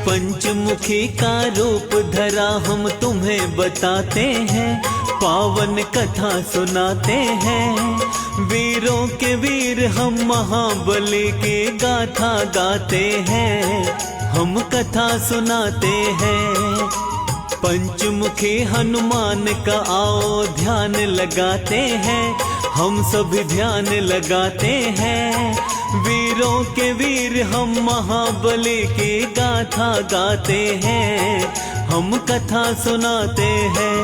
पंचमुखी का रूप धरा हम तुम्हें बताते हैं, पावन कथा सुनाते हैं। वीरों के वीर हम महाबली की गाथा गाते हैं, हम कथा सुनाते हैं। पंचमुखी हनुमान का आओ ध्यान लगाते हैं, हम सभी ध्यान लगाते हैं। वीरों के वीर हम महाबली की गाथा गाते हैं, हम कथा सुनाते हैं।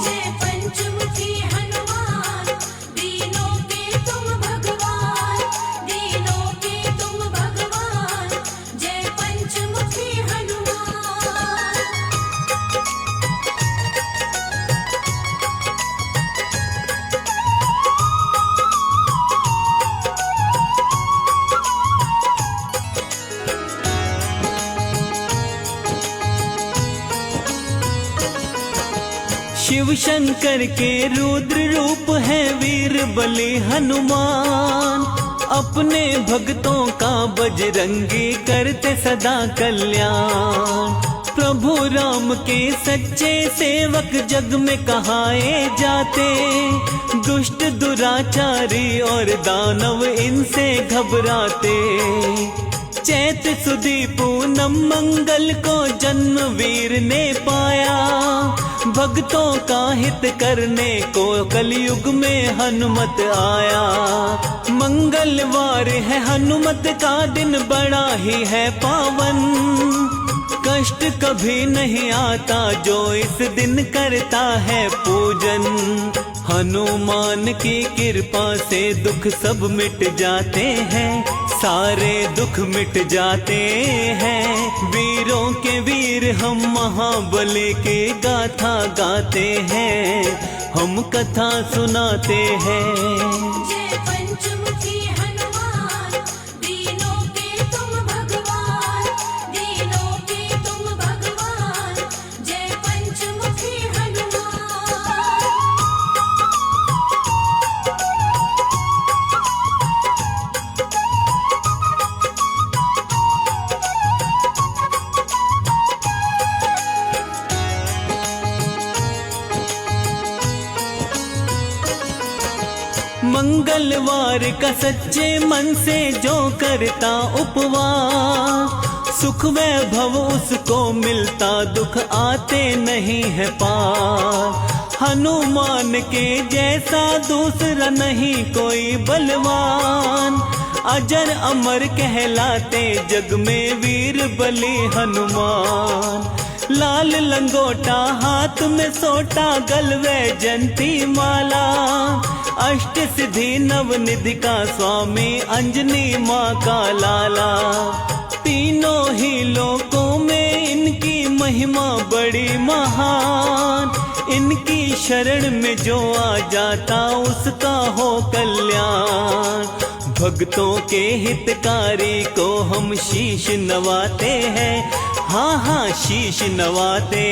जय पंचमुखी हनुमान, दीनों के तुम भगवान, दीनों के तुम भगवान। जय पंचमुखी हनुमान। शिव शंकर के रुद्र रूप है वीर बली हनुमान, अपने भक्तों का बजरंगी करते सदा कल्याण। प्रभु राम के सच्चे सेवक जग में कहाए जाते, दुष्ट दुराचारी और दानव इनसे घबराते। चैत सुदी पूनम मंगल को जन्म वीर ने पाया, भक्तों का हित करने को कलयुग में हनुमत आया। मंगलवार है हनुमत का दिन, बड़ा ही है पावन। कष्ट कभी नहीं आता जो इस दिन करता है पूजन। हनुमान की कृपा से दुख सब मिट जाते हैं, सारे दुख मिट जाते हैं। वीरों के वीर हम महाबली की गाथा गाते हैं, हम कथा सुनाते हैं। जय पंचमुखी हनुमान, दीनों के तुम भगवान, दीनों के तुम भगवान। जय पंचमुखी हनुमान। मंगलवार का सच्चे मन से जो करता उपवास, सुख वैभव उसको मिलता, दुख आते नहीं है पार। हनुमान के जैसा दूसरा नहीं कोई बलवान, अजर अमर कहलाते जग में वीर बली हनुमान। लाल लंगोटा हाथ में सोटा, गलवे जंती माला, अष्ट सिद्धि नवनिधि का स्वामी, अंजनी माँ का लाला। तीनों ही लोकों में इनकी महिमा बड़ी महान, इनकी शरण में जो आ जाता उसका हो कल्याण। भक्तों के हितकारी को हम शीश नवाते हैं, हाँ हाँ शीश नवाते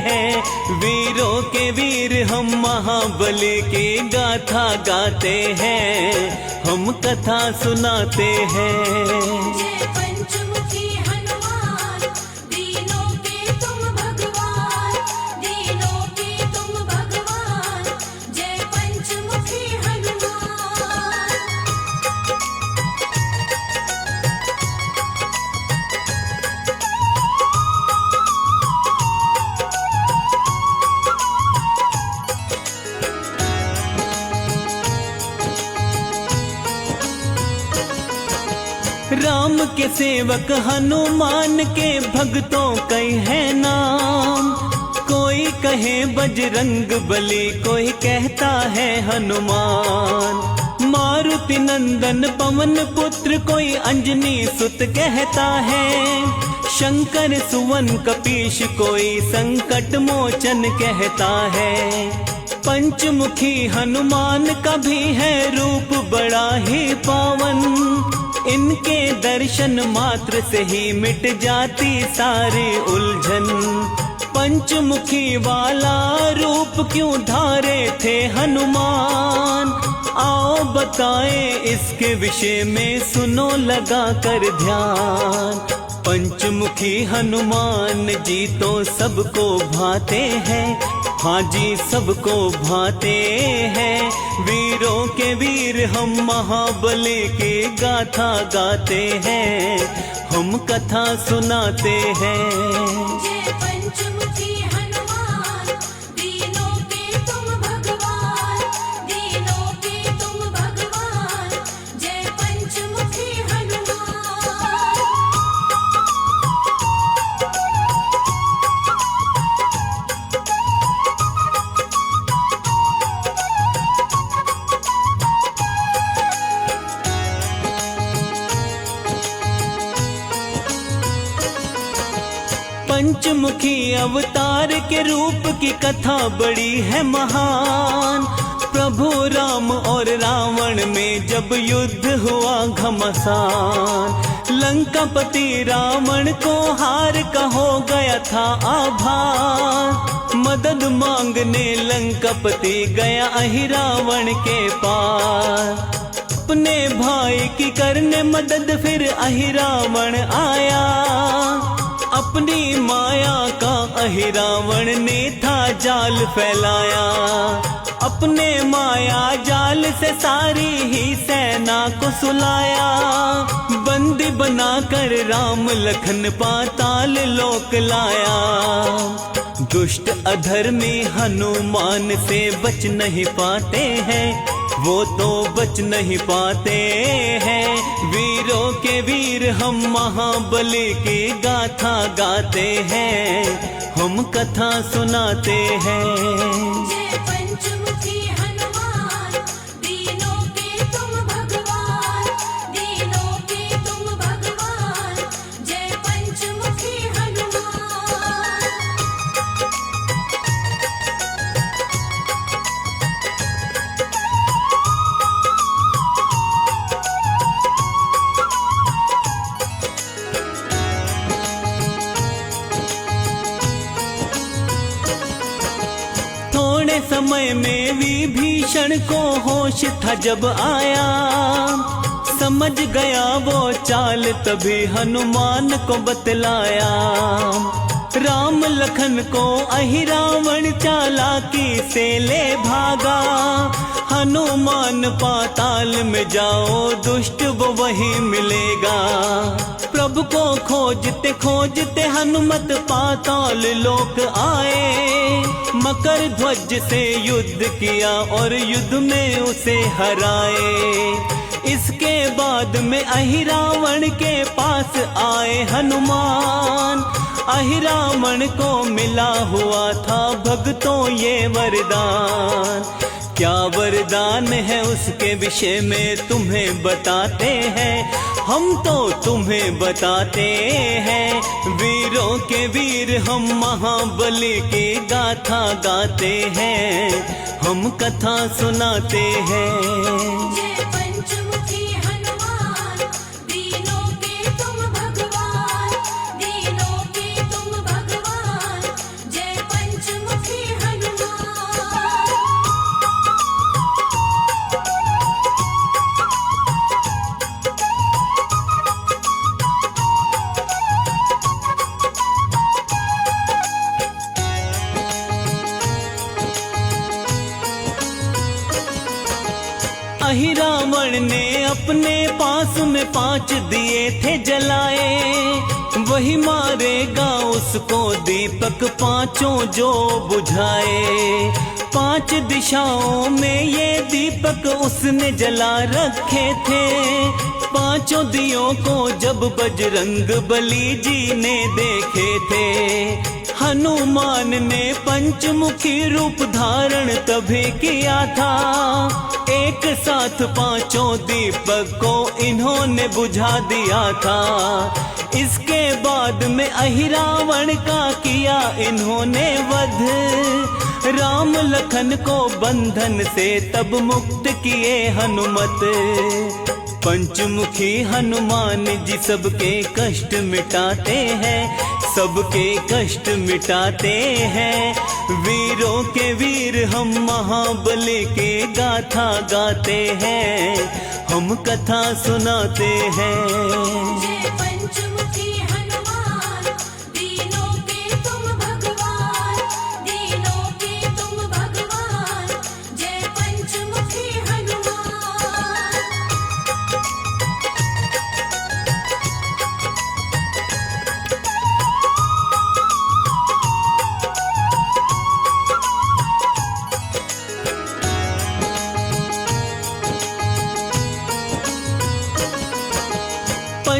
हैं। वीरों के वीर हम महाबली की गाथा गाते हैं, हम कथा सुनाते हैं। जय पंचमुखी हनुमान, दीनों के तुम भगवान, दीनों के तुम भगवान। जय पंचमुखी हनुमान। राम के सेवक हनुमान के भक्तों कई है नाम, कोई कहे बजरंग बली, कोई कहता है हनुमान। मारुति नंदन पवन पुत्र, कोई अंजनी सुत कहता है। शंकर सुवन कपीश, कोई संकट मोचन कहता है। पंचमुखी हनुमान का भी है रूप बड़ा ही पावन, इनके दर्शन मात्र से ही मिट जाती सारी उलझन। पंचमुखी वाला रूप क्यों धारे थे हनुमान, आओ बताएं इसके विषय में, सुनो लगा कर ध्यान। पंचमुखी हनुमान जी तो सबको भाते हैं, हाँ जी सबको भाते हैं। वीरों के वीर हम महाबली की गाथा गाते हैं, हम कथा सुनाते हैं। जय पंचमुखी हनुमान, दीनों के तुम भगवान, दीनों के तुम भगवान। जय पंचमुखी हनुमान। पंचमुखी अवतार के रूप की कथा बड़ी है महान। प्रभु राम और रावण में जब युद्ध हुआ घमासान, लंकापति रावण को हार का हो गया था आभार। मदद मांगने लंकापति गया अहिरावण के पास, अपने भाई की करने मदद फिर अहिरावण आया। अपनी माया का अहिरावण ने था जाल फैलाया, अपने माया जाल से सारी ही सेना को सुलाया। बंदी बनाकर राम लखन पाताल लोक लाया। दुष्ट अधर्मी हनुमान से बच नहीं पाते हैं, वो तो बच नहीं पाते हैं। वीरों के वीर हम महाबली की गाथा गाते हैं, हम कथा सुनाते हैं। जय पंचमुखी हनुमान, दीनों के तुम भगवान, दीनों के तुम भगवान। जय पंचमुखी हनुमान। थोड़े समय में विभीषण को होश था जब आया, समझ गया वो चाल तभी हनुमान को बतलाया। राम लखन को अहिरावण चालाकी से ले भागा। हनुमान पाताल में जाओ दुष्ट वो वही मिलेगा। प्रभु को खोजते खोजते हनुमत पाताल लोक आए। मकर ध्वज से युद्ध किया और युद्ध में उसे हराए। इसके बाद में अहिरावण के पास आए हनुमान। अहिरावण को मिला हुआ था भक्तों ये वरदान। क्या वरदान है उसके विषय में तुम्हें बताते हैं, हम तो तुम्हें बताते हैं। वीरों के वीर हम महाबली की गाथा गाते हैं, हम कथा सुनाते हैं। जय पंचमुखी हनुमान, दीनों के तुम भगवान, दीनों के तुम भगवान। जय पंचमुखी हनुमान। अहिरावण ने अपने पास में 5 दिए थे जलाए। वही मारेगा उसको दीपक पांचों जो बुझाए। 5 दिशाओं में ये दीपक उसने जला रखे थे। 5 दियों को जब बजरंग बली जी ने देखे थे। हनुमान ने पंचमुखी रूप धारण तभी किया था। एक साथ 5 दीपक को इन्होंने बुझा दिया था। इसके बाद में अहिरावण का किया इन्होंने वध। राम लखन को बंधन से तब मुक्त किए हनुमत। पंचमुखी हनुमान जी सबके कष्ट मिटाते हैं, सबके कष्ट मिटाते हैं। वीरों के वीर हम महाबली के गाथा गाते हैं, हम कथा सुनाते हैं। जय पंचमुखी हनुमान।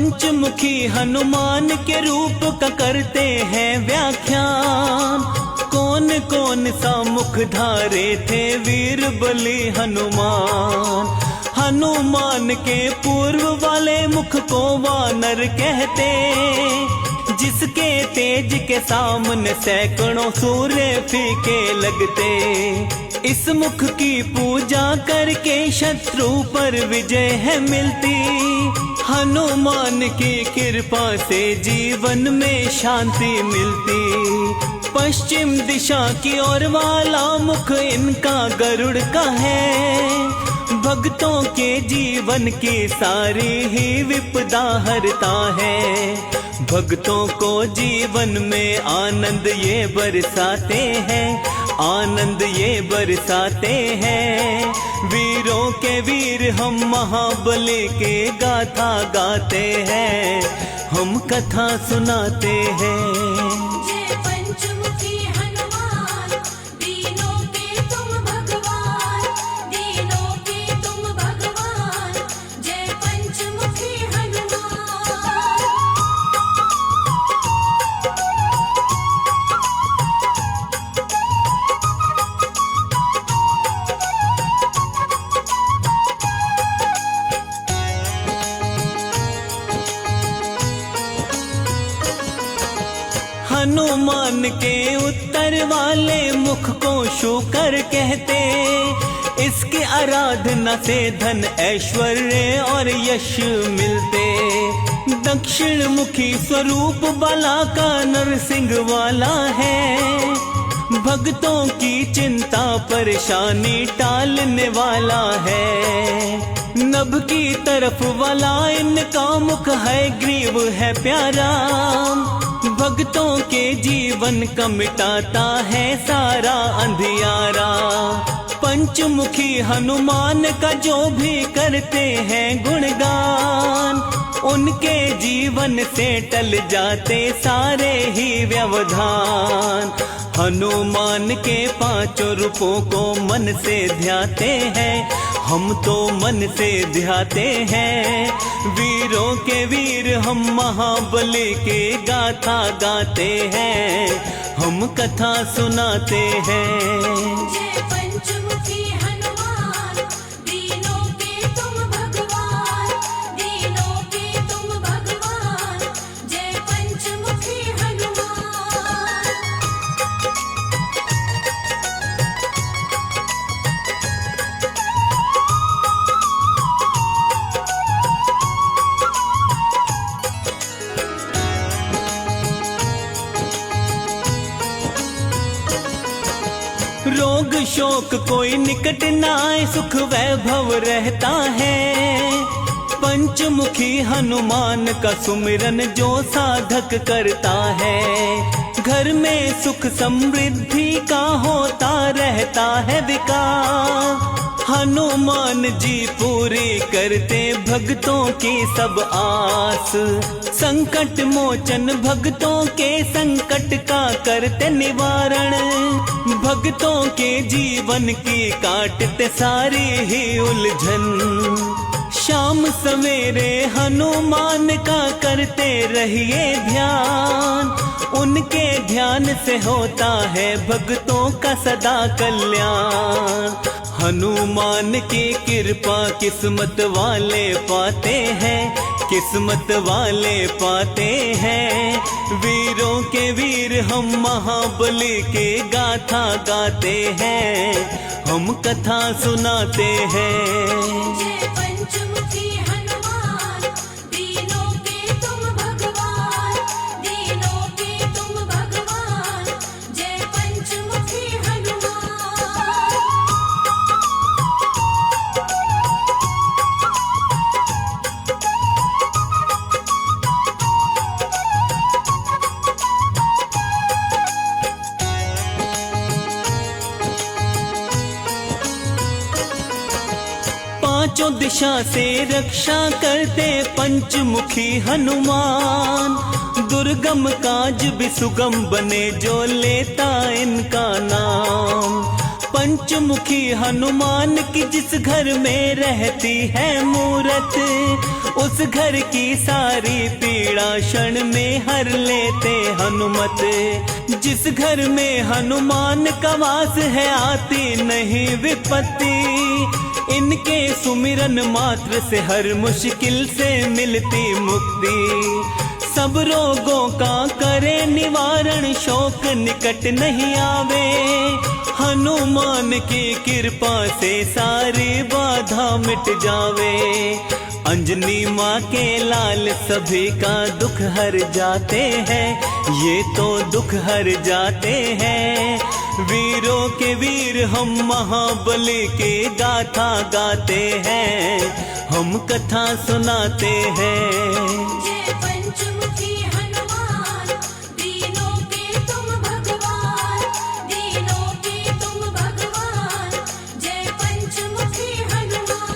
पंचमुखी हनुमान के रूप का करते हैं व्याख्यान। कौन कौन सा मुख धारे थे वीर बलि हनुमान। हनुमान के पूर्व वाले मुख को वानर कहते, जिसके तेज के सामने सैकड़ों सूर्य फीके लगते। इस मुख की पूजा करके शत्रु पर विजय है मिलती। हनुमान की कृपा से जीवन में शांति मिलती। पश्चिम दिशा की ओर वाला मुख इनका गरुड़ का है। भक्तों के जीवन की सारी ही विपदा हरता है। भक्तों को जीवन में आनंद ये बरसाते हैं, आनंद ये बरसाते हैं। वीरों के वीर हम महाबली के गाथा गाते हैं, हम कथा सुनाते हैं। जय पंचमुखी हनुमान, दीनों के तुम भगवान, दीनों के तुम भगवान। जय पंचमुखी हनुमान। हनुमान के उत्तर वाले मुख को शूकर कहते। इसकी आराधना से धन ऐश्वर्य और यश मिलते। दक्षिण मुखी स्वरूप बाला का नरसिंह वाला है। भक्तों की चिंता परेशानी टालने वाला है। नभ की तरफ वाला इनका मुख है, ग्रीव है प्यारा। भक्तों के जीवन का मिटाता है सारा अंधियारा। पंचमुखी हनुमान का जो भी करते हैं गुणगान, उनके जीवन से टल जाते सारे ही व्यवधान। हनुमान के पांचों रूपों को मन से ध्याते हैं, हम तो मन से ध्याते हैं। वीरों के वीर हम महाबली के गाथा गाते हैं, हम कथा सुनाते हैं। जय पंचमुखी हनुमान, दीनों के तुम भगवान, दीनों के तुम भगवान। जय पंचमुखी हनुमान। रोग शोक कोई निकट न आए, सुख वैभव रहता है। पंचमुखी हनुमान का सुमिरन जो साधक करता है, घर में सुख समृद्धि का होता रहता है विकास। हनुमान जी पूरी करते भक्तों की सब आस। संकट मोचन भक्तों के संकट का करते निवारण। भक्तों के जीवन की काटते सारी ही उलझन। शाम सवेरे हनुमान का करते रहिए ध्यान। उनके ध्यान से होता है भक्तों का सदा कल्याण। हनुमान की कृपा किस्मत वाले पाते हैं, किस्मत वाले पाते हैं। वीरों के वीर हम महाबली के गाथा गाते हैं, हम कथा सुनाते हैं। जय पंचमुखी हनुमान, दीनों के तुम भगवान, दीनों के तुम भगवान। जय पंचमुखी हनुमान। पांचों दिशा से रक्षा करते पंचमुखी हनुमान। दुर्गम काज भी सुगम बने जो लेता इनका नाम। पंचमुखी हनुमान की जिस घर में रहती है मूरत, उस घर की सारी पीड़ा क्षण में हर लेते हनुमत। जिस घर में हनुमान का वास है आती नहीं विपत्ति, इनके सुमिरन मात्र से हर मुश्किल से मिलती मुक्ति। सब रोगों का करे निवारण, शोक निकट नहीं आवे, हनुमान की कृपा से सारी बाधा मिट जावे। अंजनी माँ के लाल सभी का दुख हर जाते हैं, ये तो दुख हर जाते हैं। वीरों के वीर हम महाबली की गाथा गाते हैं, हम कथा सुनाते हैं। जय पंचमुखी हनुमान, दीनों के तुम भगवान, दीनों के तुम भगवान। जय पंचमुखी हनुमान।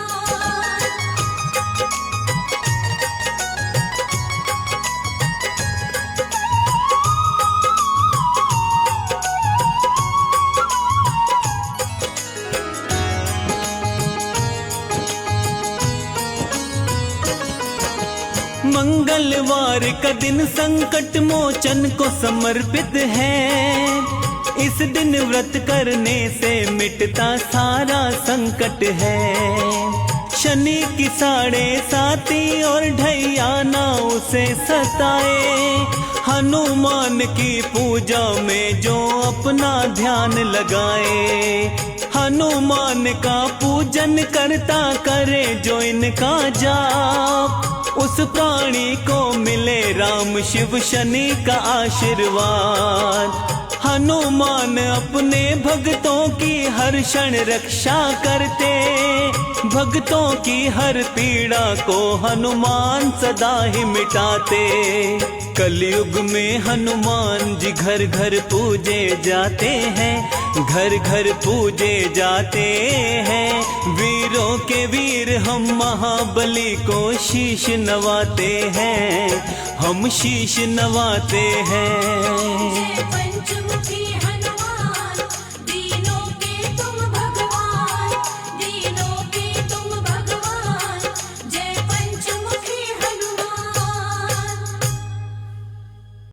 मंगलवार का दिन संकट मोचन को समर्पित है, इस दिन व्रत करने से मिटता सारा संकट है। शनि की 7.5 और ढैया ना उसे सताए, हनुमान की पूजा में जो अपना ध्यान लगाए। हनुमान का पूजन करता करे जो इनका जाप, उस प्राणी को मिले राम शिव शनि का आशीर्वाद। हनुमान अपने भक्तों की हर क्षण रक्षा करते, भक्तों की हर पीड़ा को हनुमान सदा ही मिटाते। कलयुग में हनुमान जी घर घर पूजे जाते हैं, घर घर पूजे जाते हैं। वीरों के वीर हम महाबली को शीश नवाते हैं, हम शीश नवाते हैं। जय पंचमुखी